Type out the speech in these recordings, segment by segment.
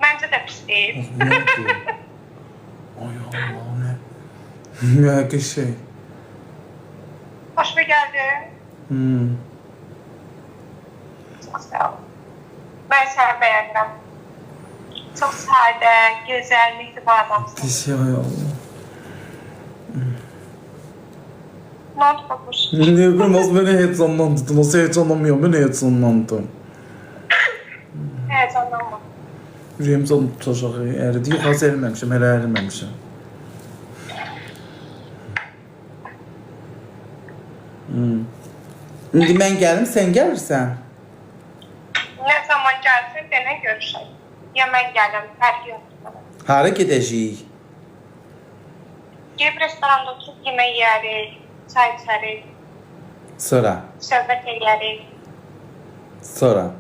Məncə də pis deyil. Ay Allah, nə? Nə qəşəng. Xoşuma gəldi. Çox sağ ol. Mən səni bəyənirəm. Çox sadə, gözəl, mehriban adamsın. Teşekkür Allah. Ne oldu babuş? Ne bileyim, az beni heyecanlandırdın. Nasıl heyecanlanmıyorum, ben heyecanlandım. Heyecanlanma. Ürəyim canım tutacaq, əridi. Yox, az əriməmişim, hələ əriməmişim. İndi mən gəlim, sən gəlirsən. Ne zaman gəlsin, denə görüşək. Ya mən gəlim, fərqi yoxdur. Hara gedəcəyik? Gelib restoranda oturub yemək yeyərik, çay içərik, Sonra. söhbət edərik. Sonra.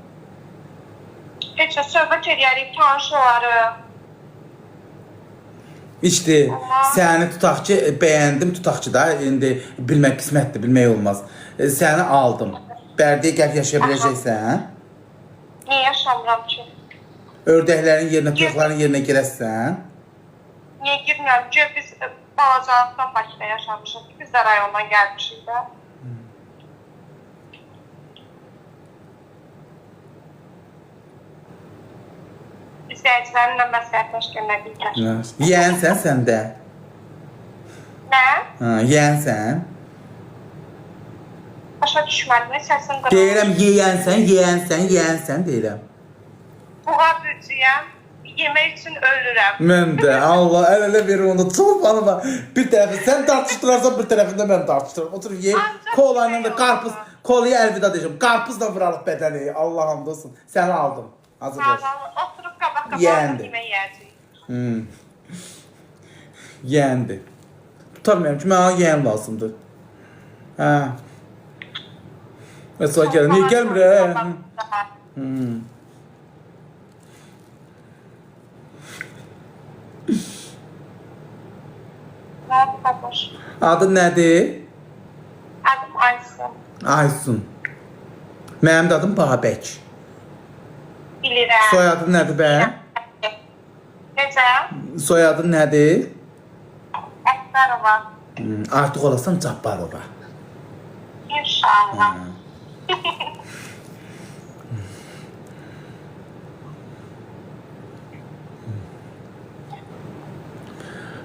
Heç də söhbət edərik, tanış olarıq. İşte səni tutaq ki, bəyəndim, tutaq ki da, indi bilmək qismətdir, bilmək olmaz. Səni aldım. Bərdiyə gəlib yaşaya biləcəksən. Niyə yaşamıram ki? Ördəklərin yerinə, toyuqların yerinə girəsən. Niyə girmirəm ki? Biz balacalıqdan Bakıda yaşamışıq. Biz də rayondan gəlmişik də. İzləyicilərimlə məsləhətləşdirmə bilirlər. Yiyənsən sən də. Nə? Yiyənsən. Başa düşmədim, səsin qırılmış. Deyirəm, yiyənsən deyirəm. Buğa bücüyəm, yemək üçün ölürəm. Mən də, Allah, əl-ələ verir onu, çox bana. Bir tərəfi sən tartışdırarsan, bir tərəfində mən tartışdırırım. Oturub yeyib, kola ilə də qarpız, kolaya əlvida deyəcəm. Qarpızla vurarıq bədəni, Allah hamd olsun. Səni aldım, hazır ver. Oturub qabaq-qabaq yemək yiyəcəyik. Yiyəndi. Tutarmayam ki, mənə yiyən lazımdır. Hə. Mesela gəlir, niyə gəlmir, hə? Nədir babuş? Adın nədir? Adım Aysun. Aysun. Mənim də adım Babək. Bilirəm. Soyadın nədir bə? Necə? Soyadın nədir? Əkbərova. Artıq olasan Cabbarova. İnşallah.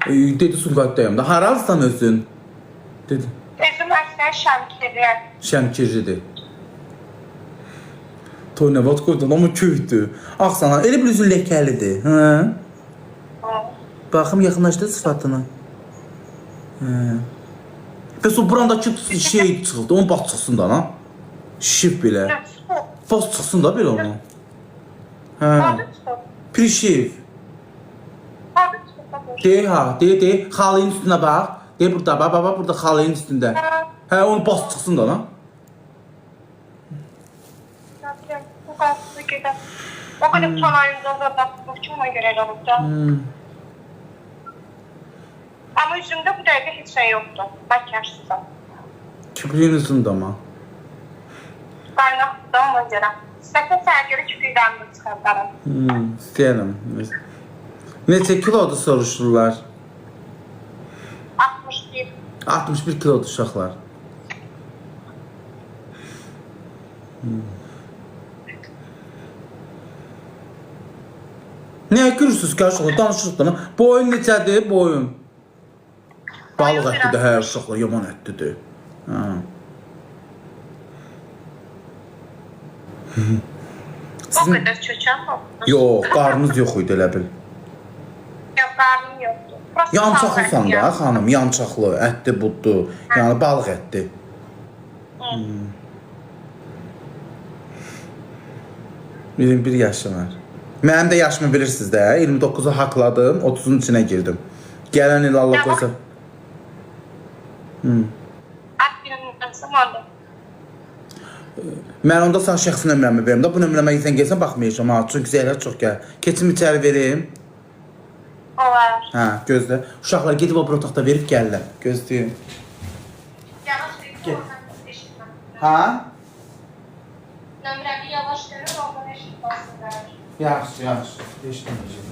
Dedi Sumqayıtdayım da. Haralsan özün? Dedi. Özüm əslən Şəmkiri. Şəmkirlidir. Toy nə vaxt qoydun, amma köydür. Axsana, elə bir üzün ləkəlidir. Baxım, yaxınlaşdı sıfatını. Bəs o burandakı şey çıxıldı, onun baş çıxsın da, ha? Şişib belə. Baş çıxsın da belə onu. Prişiv. Dey ha, dey, xalının üstünə bax. Dey burada, bax, burada xalının üstündə. Hə, onun baş çıxsın da, ha? Bu qalsızı gedəm. O qədər tonayımda da kim ona görə elə olub da. Amma üzümdə bu dəqiqə heç şey yoxdur. Makyajsızam. Kipriyin üzündə ama. Qaynaqdır ona görə. İstəsən sənə görə kipriklərimi çıxardarım. İstəyərəm. Neçə kilodur soruşurlar? 61. 61 kilodur uşaqlar. Niyə gülürsünüz ki, uşaqlar? Danışırıq da. Boyun neçədir? Boyun. Balıq ətlidir, hə, uşaqlar, yaman ətlidir. O qədər çökən mi? Yox, qarnınız yox idi elə bil. Yox, qarnım yoxdur. Yançaqlısan da, xanım, yançaqlı, ətli, buddu, yəni balıq ətli. Benim 21 yaşım var. Mənim də yaşımı bilirsiniz də, 29'u haqladım, 30'un içinə girdim. Gələn il Allah qoysa. At günün zamanı. Mən onda sağ şəxsi nömrəmi verim də, bu nömrəmə sən gəlsən baxmayacağım ha, çünki zəhlər çox gəl. Keçim içəri verim. Olar. Hə, gözlə. Uşaqlar gedib o otaqda verib gəlirlər. Gözləyim. Yavaş Ha? Nömrəmi yavaş görür, ondan eşitməsinlər. Yaxşı, yaxşı. Eşitməyəcəm.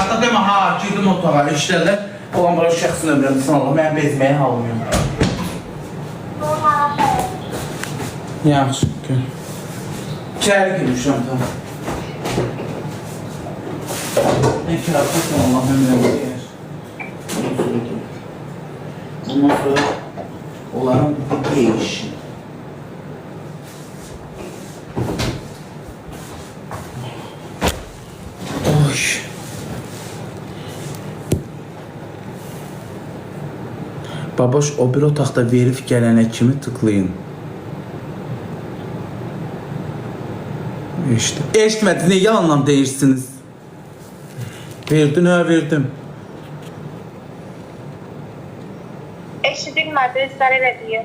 Hatta demə, ha, girdim otağa, işlədə. Olan bura şəxsi nömrəmsin Allah, mən bezməyə halım yox. Yaxşı, gör. İçəri girmişəm, tamam. Nə kərafəsin Allah, nömrəmi deyər. Ondan sonra onların bir deyişi. Oy. Baboş, o bir otaqda verif gələnə kimi tıklayın. Eşitmədiniz, ne yalanla deyirsiniz? Verdin, ha, verdim. Eşidilmədi, izlər elə deyir.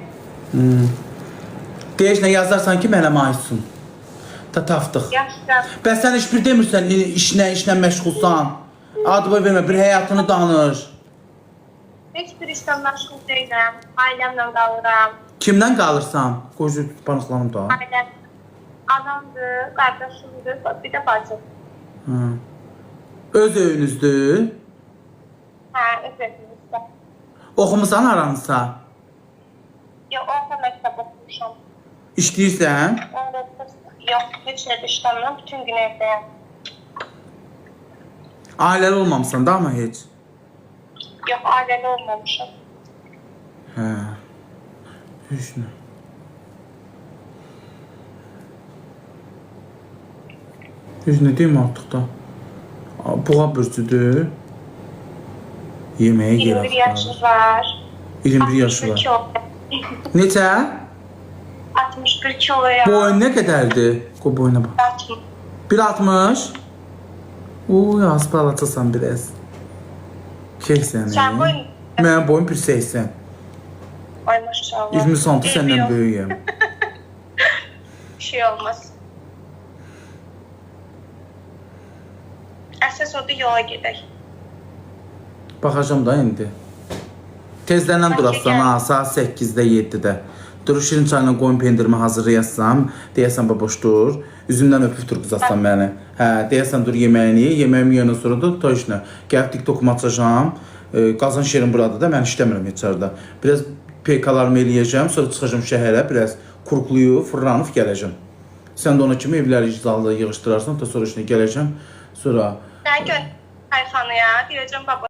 Deyiş, nə yazarsan ki, mənə aitsin. Taftıq. Yaxşı. Bəs sən heç bir demirsən, işlə məşğulsan. Adı boy vermə, bir həyatını danış. Heç bir işdən məşğul deyiləm. Ailəmlə qalıram. Kimdən qalırsan? Qocu banıqlanım da. Ailəm anamdır, qardaşımdır, bir də bacım. Öz öyünüzdür? Hə, öz evimizdə. Oxumusan aransa? Yox, orta məktəb oxumuşam. İşləyirsən? Yox, heç nə işləmirəm, bütün gün evdəyəm. Ailəli olmamısan da ama heç? Yox, ailəli olmamışam. Hə. Heç nə. Heç nə deyim artıq da. Buğa bürcüdür. Yeməyə 21 yaşı var. 21 yaşı var. Neçə? 61 kiloya. Boyun nə qədərdir? Qoy boyuna bax. 1.60. Uy, az balacasan biraz. Keksən. Sən boyun? Mənim boyum 1.80. Ay maşallah. 20 santim səndən böyüyəm. Bir şey olmaz. Əsas odur yola gedək. Baxacam da indi. Tezdən durasan ha, saat 8-də, 7-də. Durub şirin çayla qoyun pendirimi hazırlayasam, deyəsən baboş dur. Üzümdən öpüb turquzasam məni. Hə, deyəsən dur yeməyini, yeməyimi yiyəndən sonra da to işlə. Gəlib TikTok-umu açacağam. Qazan şerim burada da, mən işləmirəm içərdə. Biraz PK-larımı eləyəcəm, sonra çıxacağım şəhərə, biraz kurkluyub, fırlanıb gələcəm. Sən də ona kimi evləri iczalı yığışdırarsan, da sonra işlə gələcəm. Sonra... Sən gör Ayxanıya, deyəcəm baba.